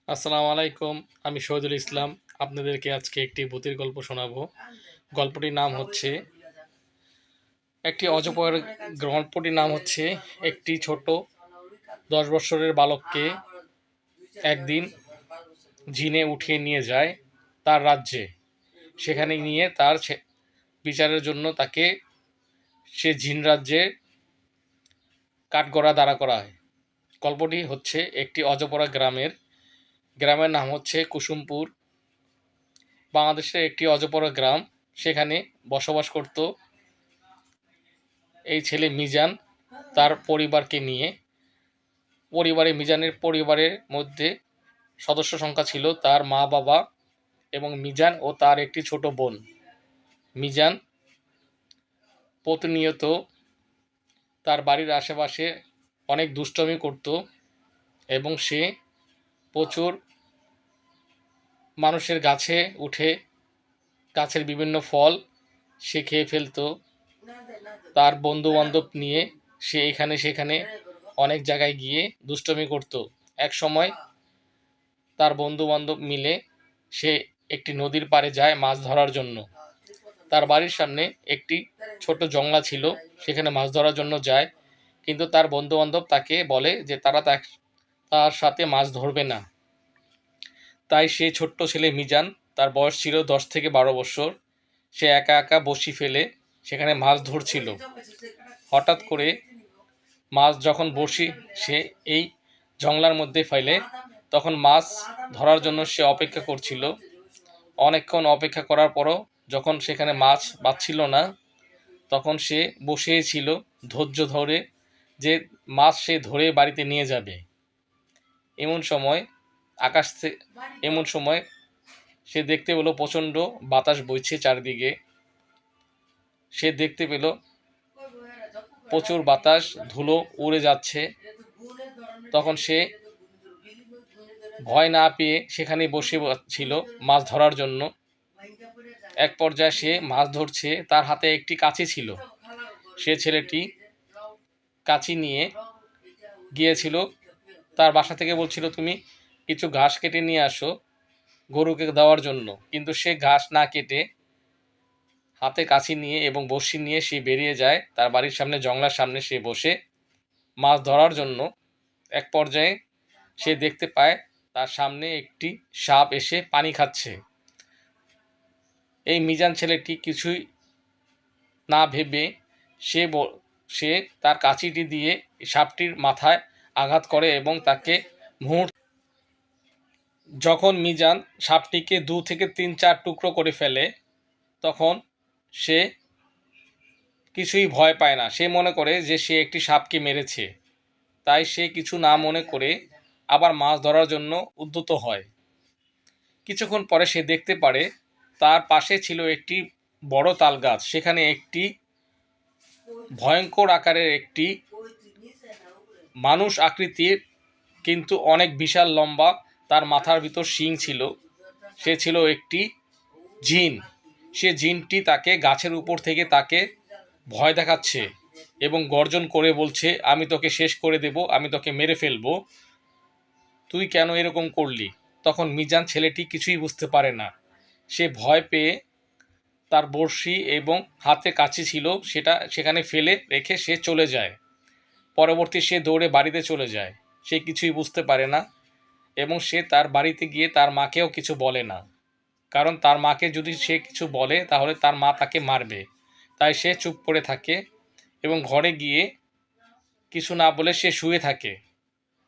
আসসালামু আলাইকুম। আমি শহীদুল ইসলাম। আপনাদেরকে আজকে একটি ভূতের গল্প শোনাবো। গল্পটির নাম হচ্ছে একটি অজপার গল্পটির নাম হচ্ছে একটি ছোট ১০ বৎসরের বালককে একদিন জিনে উঠিয়ে নিয়ে যায় তার রাজ্যে। সেখানে নিয়ে তার বিচারের জন্য তাকে সে জিন রাজ্যে কাঠগড়া দাঁড়া করা হয়। গল্পটি হচ্ছে একটি অজপাড়া গ্রামের নাম হচ্ছে কুসুমপুর। বাংলাদেশের একটি অজপাড়া গ্রাম। সেখানে বসবাস করত এই ছেলে মিজান তার পরিবারকে নিয়ে। মিজানের পরিবারের মধ্যে সদস্য সংখ্যা ছিল তার মা বাবা এবং মিজান ও তার একটি ছোট বোন। মিজান প্রতিনিয়ত তার বাড়ির আশেপাশে অনেক দুষ্টমি করত এবং সে প্রচুর মানুষের গাছে উঠে গাছের বিভিন্ন ফল সে খেয়ে ফেলত। তার বন্ধু বান্ধব নিয়ে সে এখানে সেখানে অনেক জায়গায় গিয়ে দুষ্টমি করত। এক সময় তার বন্ধু বান্ধব মিলে সে একটি নদীর পাড়ে যায় মাছ ধরার জন্য। তার বাড়ির সামনে একটি ছোট জংলা ছিল, সেখানে মাছ ধরার জন্য যায়, কিন্তু তার বন্ধু বান্ধব তাকে বলে যে তারা তার সাথে মাছ ধরবে না। তাই সে ছোট্ট ছেলে মিজান, তার বয়স ছিল 10 থেকে 12 বছর, সে একা একা বসি ফেলে সেখানে মাছ ধরছিল। হঠাৎ করে মাছ যখন বড়শি সে এই জংলার মধ্যে ফেলে, তখন মাছ ধরার জন্য সে অপেক্ষা করছিল। অনেকক্ষণ অপেক্ষা করার পরও যখন সেখানে মাছ বাঁচছিল না, তখন সে বসেই ছিল ধৈর্য ধরে যে মাছ সে ধরে বাড়িতে নিয়ে যাবে। এমন সময় এমন সময় সে দেখতে পেল প্রচণ্ড বাতাস বইছে চারদিকে। সে দেখতে পেল প্রচুর বাতাস, ধুলো উড়ে যাচ্ছে। তখন সে ভয় না পেয়ে সেখানে বসে ছিল মাছ ধরার জন্য। এক পর্যায়ে সে মাছ ধরছে, তার হাতে একটি কাঁচি ছিল। সে ছেলেটি কাঁচি নিয়ে গিয়েছিল তার বাসা থেকে, বলছিল তুমি কিছু ঘাস কেটে নিয়ে আসো গরুকে দেওয়ার জন্য। কিন্তু সে ঘাস না কেটে হাতে কাঁচি নিয়ে এবং বড়শি নিয়ে সে বেরিয়ে যায় তার বাড়ির সামনে জংলার সামনে। সে বসে মাছ ধরার জন্য এক পর্যায়ে সে দেখতে পায় তার সামনে একটি সাপ এসে পানি খাচ্ছে। এই মিজান ছেলেটি কিছুই না ভেবে সে তার কাঁচিটি দিয়ে সাপটির মাথায় আঘাত করে এবং তাকে যখন মিজান সাপটিকে 2 থেকে 3-4 টুকরো করে ফেলে, তখন সে কিছুই ভয় পায় না। সে মনে করে যে সে একটি সাপকে মেরেছে। তাই সে কিছু না মনে করে আবার মাছ ধরার জন্য উদ্যত হয়। কিছুক্ষণ পরে সে দেখতে পারে তার পাশে ছিল একটি বড় তাল গাছ। সেখানে একটি ভয়ঙ্কর আকারের একটি মানুষ আকৃতির কিন্তু অনেক বিশাল লম্বা, তার মাথার ভিতর শিং ছিল। সে ছিল একটি জিন। সে জিনটি তাকে গাছের উপর থেকে তাকে ভয় দেখাচ্ছে এবং গর্জন করে বলছে, আমি তোকে শেষ করে দেব, আমি তোকে মেরে ফেলবো, তুই কেন এরকম করলি? তখন মিজান ছেলেটি কিছুই বুঝতে পারে না। সে ভয় পেয়ে তার বড়শি এবং হাতে কাঁচি ছিল সেটা সেখানে ফেলে রেখে সে চলে যায়। পরবর্তী সে দৌড়ে বাড়িতে চলে যায়। সে কিছুই বুঝতে পারে না এবং সে তার বাড়িতে গিয়ে তার মাকেও কিছু বলে না, কারণ তার মাকে যদি সে কিছু বলে তাহলে তার মা তাকে মারবে। তাই সে চুপ করে থাকে এবং ঘরে গিয়ে কিছু না বলে সে শুয়ে থাকে,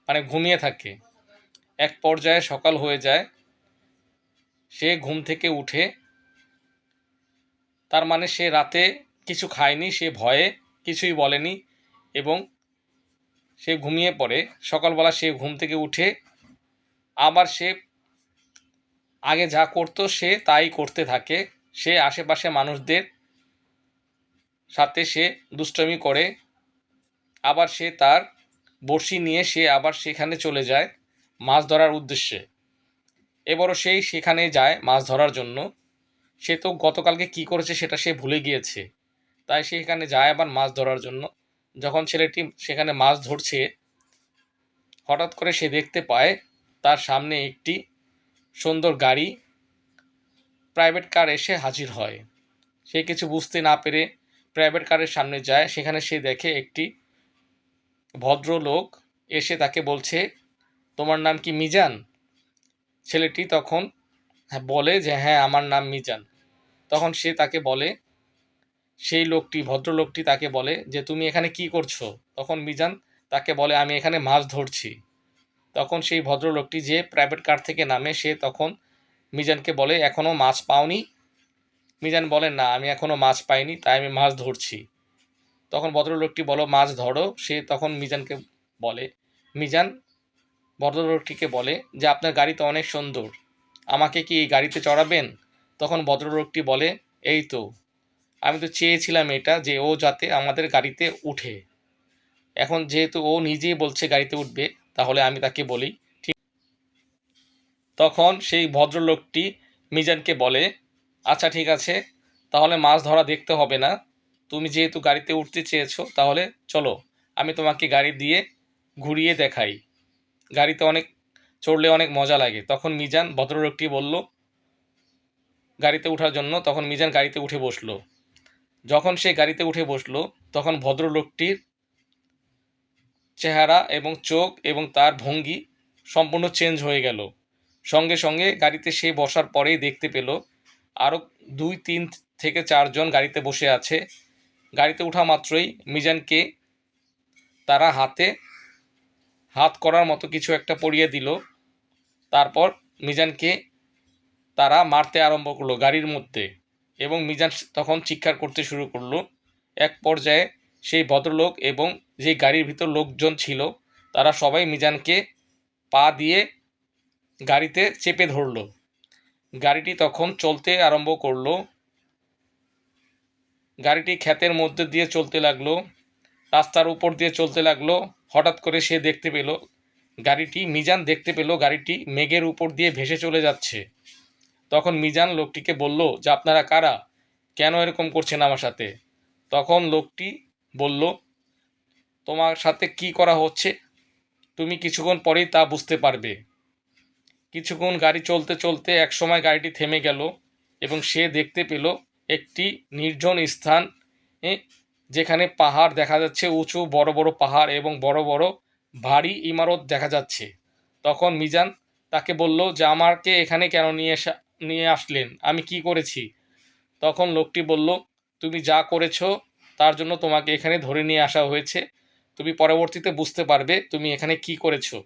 মানে ঘুমিয়ে থাকে। এক পর্যায়ে সকাল হয়ে যায়। সে ঘুম থেকে উঠে, তার মানে সে রাতে কিছু খায়নি, সে ভয়ে কিছুই বলেনি এবং সে ঘুমিয়ে পড়ে। সকালবেলা সে ঘুম থেকে উঠে আবার সে আগে যা করতো সে তাই করতে থাকে। সে আশেপাশে মানুষদের সাথে সে দুষ্টমি করে। আবার সে তার বড়শি নিয়ে সে আবার সেখানে চলে যায় মাছ ধরার উদ্দেশ্যে। এবারও সেই সেখানে যায় মাছ ধরার জন্য। সে তো গতকালকে কি করেছে সেটা সে ভুলে গিয়েছে, তাই সে এখানে যায় আবার মাছ ধরার জন্য। যখন ছেলেটি সেখানে মাছ ধরছে, হঠাৎ করে সে দেখতে পায় তার সামনে একটি সুন্দর গাড়ি প্রাইভেট কার এসে হাজির হয়। সে কিছু বুঝতে না পেরে প্রাইভেট কারের সামনে যায়। সেখানে সে দেখে একটি ভদ্রলোক এসে তাকে বলছে, তোমার নাম কি মিজান? ছেলেটি তখন বলে যে হ্যাঁ, আমার নাম মিজান। তখন সে তাকে বলে, সেই লোকটি, ভদ্রলোকটি তাকে বলে যে তুমি এখানে কি করছো? তখন মিজান তাকে বলে, আমি এখানে মাছ ধরছি। তখন সেই ভদ্রলোকটি যে প্রাইভেট কার থেকে নামে, সে তখন মিজানকে বলে, এখনো মাছ পাওনি? মিজান বলে, না, আমি এখনো মাছ পাইনি, তাই আমি মাছ ধরছি। তখন ভদ্রলোকটি বলো, মাছ ধরো। সে তখন মিজানকে বলে, মিজান ভদ্রলোকটিকে বলে যে আপনার গাড়ি তো অনেক সুন্দর, আমাকে কি এই গাড়িতে চড়াবেন? তখন ভদ্রলোকটি বলে, এই তো, আমি তো চেয়েছিলাম এটা, যে ও যাতে আমাদের গাড়িতে উঠে। এখন যেহেতু ও নিজেই বলছে গাড়িতে উঠবে, তাহলে আমি তাকে বলি ঠিক। তখন সেই ভদ্রলোকটি মিজানকে বলে, আচ্ছা ঠিক আছে, তাহলে মাছ ধরা দেখতে হবে না, তুমি যেহেতু গাড়িতে উঠতে চেয়েছো, তাহলে চলো আমি তোমাকে গাড়ি দিয়ে ঘুরিয়ে দেখাই, গাড়িতে অনেক চড়লে অনেক মজা লাগে। তখন মিজান, ভদ্রলোকটি বলল গাড়িতে ওঠার জন্য। তখন মিজান গাড়িতে উঠে বসলো। যখন সে গাড়িতে উঠে বসলো, তখন ভদ্রলোকটির চেহারা এবং চোখ এবং তার ভঙ্গি সম্পূর্ণ চেঞ্জ হয়ে গেল। সঙ্গে সঙ্গে গাড়িতে সে বসার পরেই দেখতে পেল আরও 2, 3 থেকে 4 জন গাড়িতে বসে আছে। গাড়িতে ওঠা মাত্রই মিজানকে তারা হাত করার মতো কিছু একটা পরিয়ে দিল। তারপর মিজানকে তারা মারতে আরম্ভ করলো গাড়ির মধ্যে, এবং মিজান তখন চিৎকার করতে শুরু করলো। এক পর্যায়ে সেই ভদ্রলোক এবং যে গাড়ির ভিতর লোকজন ছিল, তারা সবাই মিজানকে পা দিয়ে গাড়িতে চেপে ধরলো। গাড়িটি তখন চলতে আরম্ভ করলো। গাড়িটি ক্ষেতের মধ্যে দিয়ে চলতে লাগলো, রাস্তার উপর দিয়ে চলতে লাগলো। হঠাৎ করে সে দেখতে পেল মিজান দেখতে পেল গাড়িটি মেঘের উপর দিয়ে ভেসে চলে যাচ্ছে। তখন মিজান লোকটিকে বলল যে আপনারা কারা, কেন এরকম করছেন আমার সাথে? তখন লোকটি বলল, তোমার সাথে কি করা হচ্ছে তুমি কিছুক্ষণ পরেই তা বুঝতে পারবে। কিছুক্ষণ গাড়ি চলতে চলতে একসময় গাড়িটি থেমে গেল, এবং সে দেখতে পেল একটি নির্জন স্থান, যেখানে পাহাড় দেখা যাচ্ছে, উঁচু বড় বড় পাহাড় এবং বড় বড় ভারী ইমারত দেখা যাচ্ছে। তখন মিজান তাকে বলল যে আমাকে এখানে কেন নিয়ে আসলেন, আমি কি করেছি? তখন লোকটি বলল, তুমি যা করেছো তার জন্য তোমাকে এখানে ধরে নিয়ে আসা হয়েছে, তুমি পরবর্তীতে বুঝতে পারবে তুমি এখানে কি করেছো।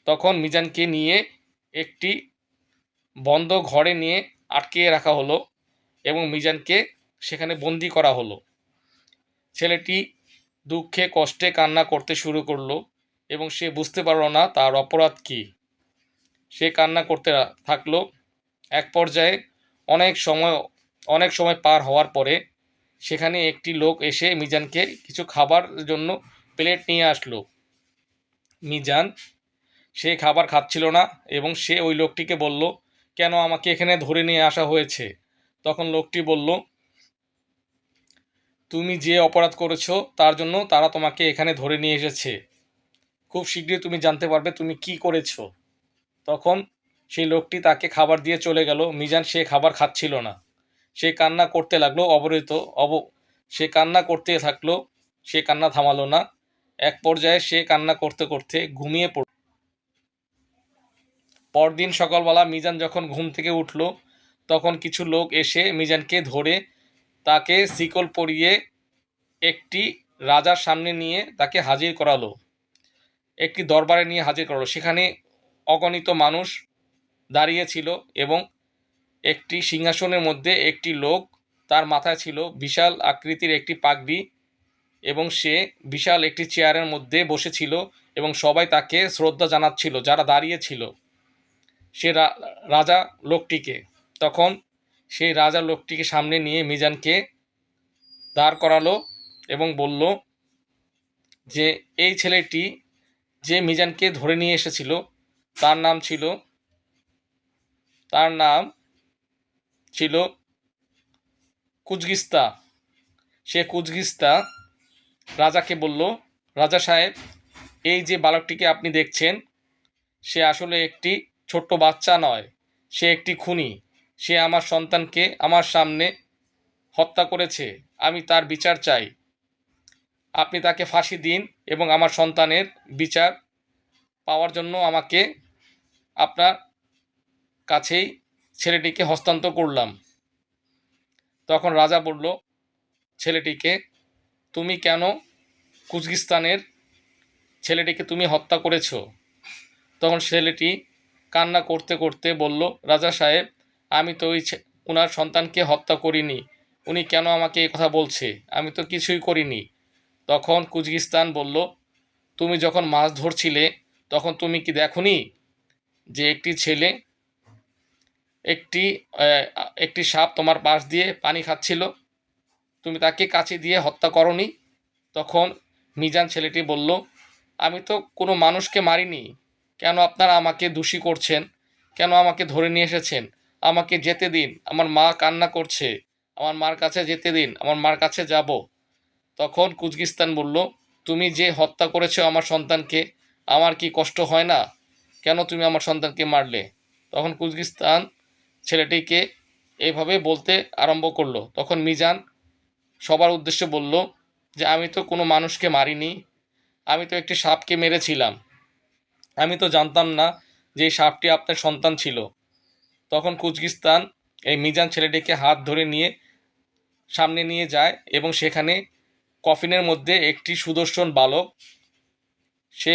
তখন মিজানকে নিয়ে একটি বন্ধ ঘরে নিয়ে আটকিয়ে রাখা হলো, এবং মিজানকে সেখানে বন্দি করা হলো। ছেলেটি দুঃখে কষ্টে কান্না করতে শুরু করলো, এবং সে বুঝতে পারলো না তার অপরাধ কী। সে কান্না করতে থাকলো। এক পর্যায়ে অনেক সময় পার হওয়ার পরে সেখানে একটি লোক এসে মিজানকে কিছু খাবার জন্য প্লেট নিয়ে আসলো। মিজান সে খাবার খাচ্ছিল না, এবং সে ওই লোকটিকে বলল, কেন আমাকে এখানে ধরে নিয়ে আসা হয়েছে? তখন লোকটি বলল, তুমি যে অপরাধ করেছো তার জন্য তারা তোমাকে এখানে ধরে নিয়ে এসেছে, খুব শীঘ্রই তুমি জানতে পারবে তুমি কি করেছো। তখন সেই লোকটি তাকে খাবার দিয়ে চলে গেল। মিজান সে খাবার খাচ্ছিল না, সে কান্না করতে লাগলো সে কান্না করতে থাকলো, সে কান্না থামালো না। এক পর্যায়ে সে কান্না করতে করতে ঘুমিয়ে পড়ল। পরদিন সকালবেলা মিজান যখন ঘুম থেকে উঠল, তখন কিছু লোক এসে মিজানকে ধরে তাকে শিকল পরিয়ে একটি রাজার সামনে নিয়ে তাকে হাজির করালো, একটি দরবারে নিয়ে হাজির করালো। সেখানে অগণিত মানুষ দাঁড়িয়ে ছিল, এবং একটি সিংহাসনের মধ্যে একটি লোক, তার মাথায় ছিল বিশাল আকৃতির একটি পাগড়ি, এবং সে বিশাল একটি চেয়ারের মধ্যে বসেছিল, এবং সবাই তাকে শ্রদ্ধা জানাচ্ছিল যারা দাঁড়িয়ে ছিল সে রাজা লোকটিকে। তখন সেই রাজা লোকটিকে সামনে নিয়ে মিজানকে দাঁড় করালো, এবং বলল যে এই ছেলেটি যে মিজানকে ধরে নিয়ে এসেছিল তার নাম ছিল কুজগিস্তা। সে কুজগিস্তা রাজাকে বলল, রাজা সাহেব, এই যে বালকটিকে আপনি দেখছেন, সে আসলে একটি ছোট্ট বাচ্চা নয়, সে একটি খুনি। সে আমার সন্তানকে আমার সামনে হত্যা করেছে। আমি তার বিচার চাই। আপনি তাকে ফাঁসি দিন এবং আমার সন্তানের বিচার পাওয়ার জন্য আমাকে আপনার কাছেই ছেলেটিকে হস্তান্তর করলাম। তখন রাজা বলল ছেলেটিকে, তুমি কেন কুজকিস্তানের ছেলেটিকে তুমি হত্যা করেছ? তখন ছেলেটি কান্না করতে করতে বলল, রাজা সাহেব, আমি তো ওনার সন্তানকে হত্যা করিনি। উনি কেন আমাকে এই কথা বলছে? আমি তো কিছুই করিনি। তখন কুজকিস্তান বলল, তুমি যখন মাছ ধরছিলে তখন তুমি কি দেখোনি যে একটি ছেলে একটি একটি সাপ তোমার পাশ দিয়ে পানি খাচ্ছিল? তুমি তাকে কাছে দিয়ে হত্যা করনি? তখন মিজান ছেলেটি বলল, আমি তো কোনো মানুষকে মারিনি। কেন আপনারা আমাকে দোষী করছেন? কেন আমাকে ধরে নিয়ে এসেছেন? আমাকে যেতে দিন, আমার মা কান্না করছে। আমার মার কাছে যেতে দিন, আমার মার কাছে যাব। তখন কুজকিস্তান বলল, তুমি যে হত্যা করেছো আমার সন্তানকে, আমার কি কষ্ট হয় না? কেন তুমি আমার সন্তানকে মারলে? তখন কুজকিস্তান ছেলেটিকে এইভাবে বলতে আরম্ভ করলো। তখন মিজান সবার উদ্দেশ্যে বলল যে আমি তো কোনো মানুষকে মারিনি, আমি তো একটি সাপকে মেরেছিলাম। আমি তো জানতাম না যে এই সাপটি আপনার সন্তান ছিল। তখন কুজকিস্তান এই মিজান ছেলেটিকে হাত ধরে নিয়ে সামনে নিয়ে যায় এবং সেখানে কফিনের মধ্যে একটি সুদর্শন বালক, সে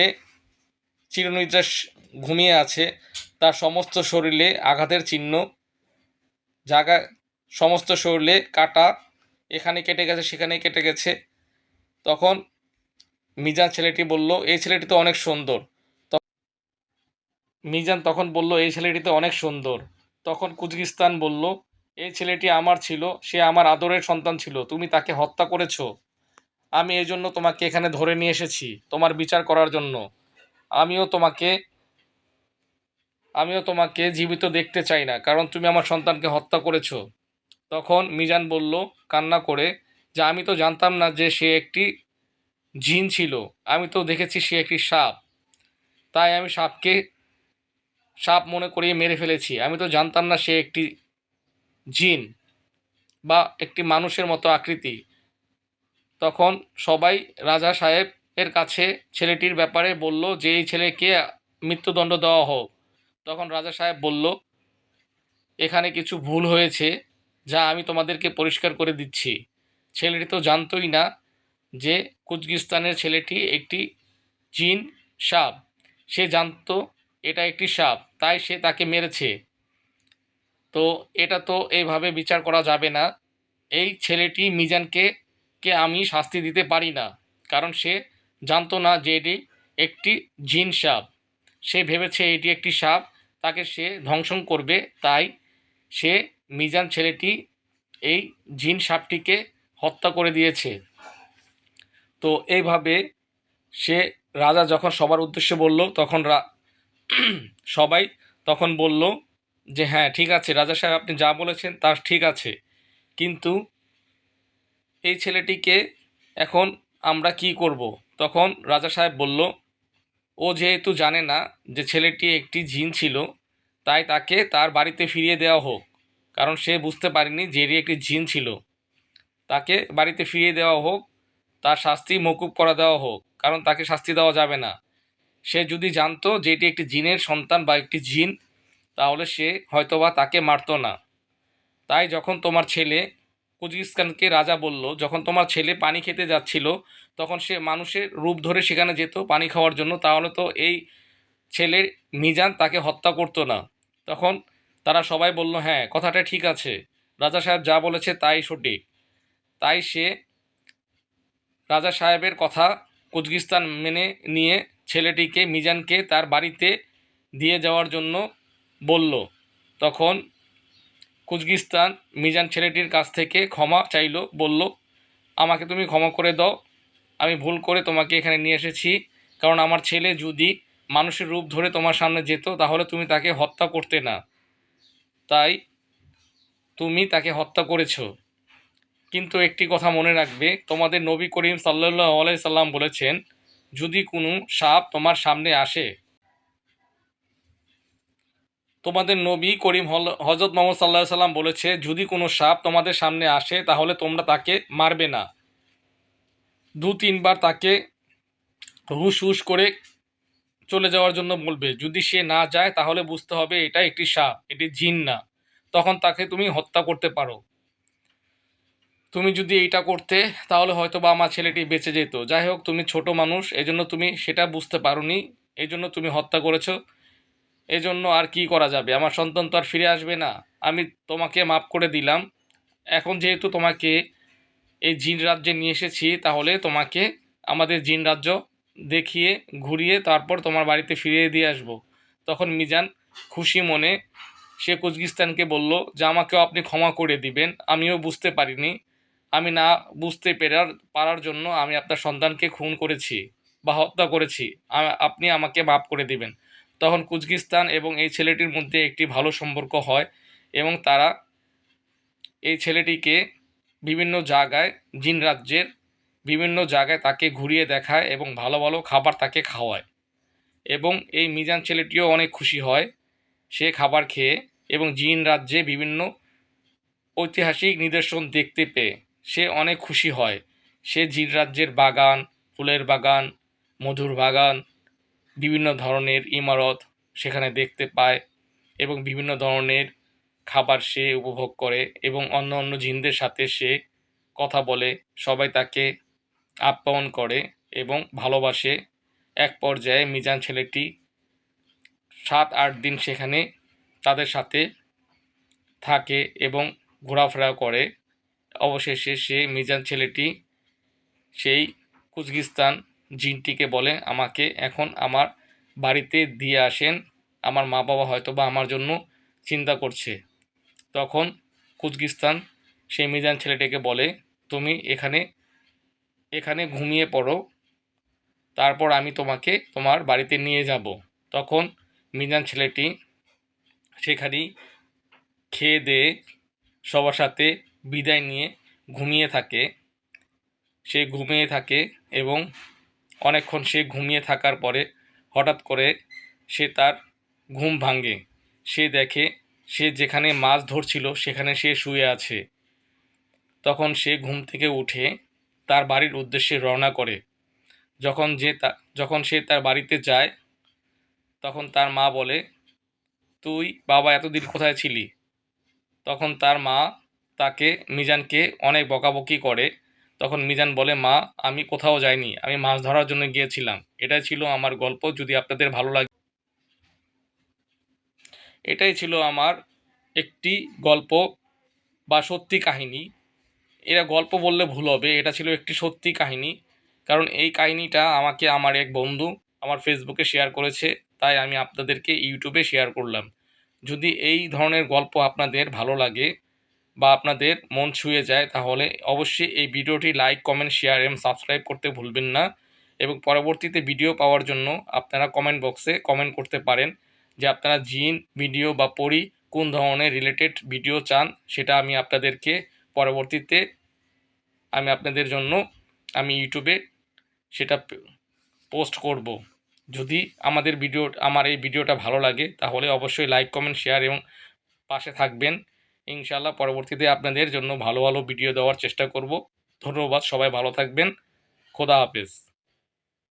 চিরনিদ্রা ঘুমিয়ে আছে। তার সমস্ত শরীরে আঘাতের চিহ্ন, জায়গা, সমস্ত শরীরে কাটা, এখানে কেটে গেছে সেখানে কেটে গেছে। তখন মিজান ছেলেটি বলল, এই ছেলেটি তো অনেক সুন্দর। মিজান তখন বলল, এই ছেলেটি তো অনেক সুন্দর। তখন কুজকিস্তান বলল, এই ছেলেটি আমার ছিল, সে আমার আদরের সন্তান ছিল, তুমি তাকে হত্যা করেছো। আমি এই জন্য তোমাকে এখানে ধরে নিয়ে এসেছি তোমার বিচার করার জন্য। আমিও তোমাকে আমিও তোমাকে জীবিত দেখতে চাই না, কারণ তুমি আমার সন্তানকে হত্যা করেছো। তখন মিজান বলল কান্না করে যে আমি তো জানতাম না যে সে একটি জিন ছিল। আমি তো দেখেছি সে একটি সাপ, তাই আমি সাপ মনে করিয়ে মেরে ফেলেছি। আমি তো জানতাম না সে একটি জিন বা একটি মানুষের মতো আকৃতি। তখন সবাই রাজা সাহেব এর কাছে ছেলেটির ব্যাপারে বলল যে এই ছেলেকে মৃত্যুদণ্ড দেওয়া হোক। তখন রাজা সাহেব বলল, এখানে কিছু ভুল হয়েছে, যা আমি তোমাদেরকে পরিষ্কার করে দিচ্ছি। ছেলেটি তো জানতোই না যে কুজকিস্তানের ছেলেটি একটি জিন সাপ। সে জানতো এটা একটি সাপ, তাই সে তাকে মেরেছে। তো এটা তো এইভাবে বিচার করা যাবে না। এই ছেলেটি মিজানকে আমি শাস্তি দিতে পারি না, কারণ সে জানতো না যে এটি একটি জিন সাপ। সে ভেবেছে এটি একটি সাপ, তাকে সে ধ্বংস করবে, তাই সে মিজান ছেলেটি এই জিন সাপটিকে হত্যা করে দিয়েছে। তো এইভাবে সে রাজা যখন সবার উদ্দেশ্যে বলল, তখন সবাই তখন বলল যে হ্যাঁ ঠিক আছে রাজা সাহেব, আপনি যা বলেছেন তা ঠিক আছে, কিন্তু এই ছেলেটিকে এখন আমরা কি করব? তখন রাজা সাহেব বলল, ও যেহেতু জানে না যে ছেলেটি একটি জিন ছিল, তাই তাকে তার বাড়িতে ফিরিয়ে দেওয়া হোক। কারণ সে বুঝতে পারেনি যে এটি একটি জিন ছিল। তাকে বাড়িতে ফিরিয়ে দেওয়া হোক, তার শাস্তি মকুব করা দেওয়া হোক, কারণ তাকে শাস্তি দেওয়া যাবে না। সে যদি জানতো যে এটি একটি জিনের সন্তান বা একটি জিন, তাহলে সে হয়তোবা তাকে মারতো না। তাই যখন তোমার ছেলে, কুজিস্তানকে রাজা বলল, যখন তোমার ছেলে পানি খেতে যাচ্ছিল তখন সে মানুষের রূপ ধরে সেখানে যেত পানি খাওয়ার জন্য, তাহলে তো এই ছেলে মিজান তাকে হত্যা করতো না। তখন তারা সবাই বলল, হ্যাঁ কথাটা ঠিক আছে, রাজা সাহেব যা বলেছে তাই সঠিক। তাই সে রাজা সাহেবের কথা কুজকিস্তান মেনে নিয়ে ছেলেটিকে মিজানকে তার বাড়িতে দিয়ে যাওয়ার জন্য বলল। তখন কুজকিস্তান মিজান ছেলেটির কাছ থেকে ক্ষমা চাইল, বলল, আমাকে তুমি ক্ষমা করে দাও, আমি ভুল করে তোমাকে এখানে নিয়ে এসেছি। কারণ আমার ছেলে যদি মানুষের রূপ ধরে তোমার সামনে যেত তাহলে তুমি তাকে হত্যা করতে না, তাই তুমি তাকে হত্যা করেছো। কিন্তু একটি কথা মনে রাখবে, তোমাদের নবী করিম সাল্লাল্লাহু আলাইহি সাল্লাম বলেছেন, যদি কোনো সাপ তোমার সামনে আসে তোমাদের নবী করিম হজরত মোহাম্মদ সাল্লাহ সাল্লাম বলেছে, যদি কোনো সাপ তোমাদের সামনে আসে তাহলে তোমরা তাকে মারবে না, 2-3 বার তাকে হুশ হুশ করে চলে যাওয়ার জন্য বলবে। যদি সে না যায় তাহলে বুঝতে হবে এটা একটি সাপ, এটি জিন না। তখন তাকে তুমি হত্যা করতে পারো। তুমি যদি এইটা করতে তাহলে হয়তো বা আমার ছেলেটি বেঁচে যেত। যাই হোক, তুমি ছোট মানুষ, এজন্য তুমি সেটা বুঝতে পারোনি, এই জন্য তুমি হত্যা করেছো। এজন্য আর কি করা যাবে, আমার সন্তান তো আর ফিরে আসবে না। আমি তোমাকে মাফ করে দিলাম। এখন যেহেতু তোমাকে এই জিন রাজ্যে নিয়ে এসেছি, তাহলে তোমাকে আমাদের জিন রাজ্য দেখিয়ে ঘুরিয়ে তারপর তোমার বাড়িতে ফিরিয়ে দিয়ে আসবো। তখন মিজান খুশি মনে সে কুজগিস্তানকে বলল যে আমাকেও আপনি ক্ষমা করে দিবেন, আমিও বুঝতে পারিনি, আমি না বুঝতে পারার জন্য আমি আপনার সন্তানকে খুন করেছি বা হত্যা করেছি, আপনি আমাকে মাফ করে দিবেন। তখন কুজগিস্তান এবং এই ছেলেটির মধ্যে একটি ভালো সম্পর্ক হয় এবং তারা এই ছেলেটিকে বিভিন্ন জায়গায়, জিন রাজ্যের বিভিন্ন জায়গায় তাকে ঘুরিয়ে দেখায় এবং ভালো ভালো খাবার তাকে খাওয়ায়। এবং এই মিজান ছেলেটিও অনেক খুশি হয় সে খাবার খেয়ে এবং জিন রাজ্যে বিভিন্ন ঐতিহাসিক নিদর্শন দেখতে পেয়ে সে অনেক খুশি হয়। সে জিন রাজ্যের বাগান, ফুলের বাগান, মধুর বাগান, বিভিন্ন ধরনের ইমারত সেখানে দেখতে পায় এবং বিভিন্ন ধরনের খাবার সে উপভোগ করে এবং অন্য অন্য জিনদের সাথে সে কথা বলে। সবাই তাকে আপ্যায়ন করে এবং ভালোবাসে। এক পর্যায়ে মিজান ছেলেটি 7-8 দিন সেখানে তাদের সাথে থাকে এবং ঘোরাফেরা করে। অবশেষে সে মিজান ছেলেটি সেই কুজগিস্তান জিনটিকে বলে, আমাকে এখন আমার বাড়িতে দিয়ে আসেন, আমার মা বাবা হয়তো বা আমার জন্য চিন্তা করছে। তখন কুজগিস্তান সেই মিজান ছেলেটিকে বলে, তুমি এখানে এখানে ঘুমিয়ে পড়ো, তারপর আমি তোমাকে তোমার বাড়িতে নিয়ে যাব। তখন মিজান ছেলেটি সেখানেই খেয়ে দেয়ে সবার সাথে বিদায় নিয়ে ঘুমিয়ে থাকে। সে ঘুমিয়ে থাকে এবং অনেকক্ষণ সে ঘুমিয়ে থাকার পরে হঠাৎ করে সে তার ঘুম ভাঙে। সে দেখে সে যেখানে মাছ ধরছিল সেখানে সে শুয়ে আছে। তখন সে ঘুম থেকে উঠে তার বাড়ির উদ্দেশ্যে রওনা করে। যখন সে তার বাড়িতে যায়, তখন তার মা বলে, তুই বাবা এতদিন কোথায় ছিলি? তখন তার মা তাকে মিজানকে অনেক বকাবকি করে। তখন মিজান বলে, মা আমি কোথাও যাইনি, আমি মাছ ধরার জন্য গিয়েছিলাম। এটাই ছিল আমার গল্প। যদি আপনাদের ভালো লাগে, এটাই ছিল আমার একটি গল্প বা সত্যি কাহিনী। এটা গল্প বললে ভুল হবে, এটা ছিল একটি সত্যি কাহিনী। কারণ এই কাহিনীটা আমাকে আমার এক বন্ধু আমার ফেসবুকে শেয়ার করেছে, তাই আমি আপনাদেরকে ইউটিউবে শেয়ার করলাম। যদি এই ধরনের গল্প আপনাদের ভালো লাগে বা আপনাদের মন ছুঁয়ে যায়, তাহলে অবশ্যই এই ভিডিওটি লাইক, কমেন্ট, শেয়ার এবং সাবস্ক্রাইব করতে ভুলবেন না। এবং পরবর্তীতে ভিডিও পাওয়ার জন্য আপনারা কমেন্ট বক্সে কমেন্ট করতে পারেন যে আপনারা জিন ভিডিও বা পরি কোন ধরনের রিলেটেড ভিডিও চান, সেটা আমি আপনাদেরকে পরবর্তীতে আপনাদের জন্য আমি ইউটিউবে সেটা পোস্ট করব। যদি আমার এই ভিডিওটা ভালো লাগে তাহলে অবশ্যই লাইক, কমেন্ট, শেয়ার এবং পাশে থাকবেন। ইনশাআল্লাহ পরবর্তীতে আপনাদের জন্য ভালো ভালো ভিডিও দেওয়ার চেষ্টা করব। ধন্যবাদ, সবাই ভালো থাকবেন। খোদা হাফেজ।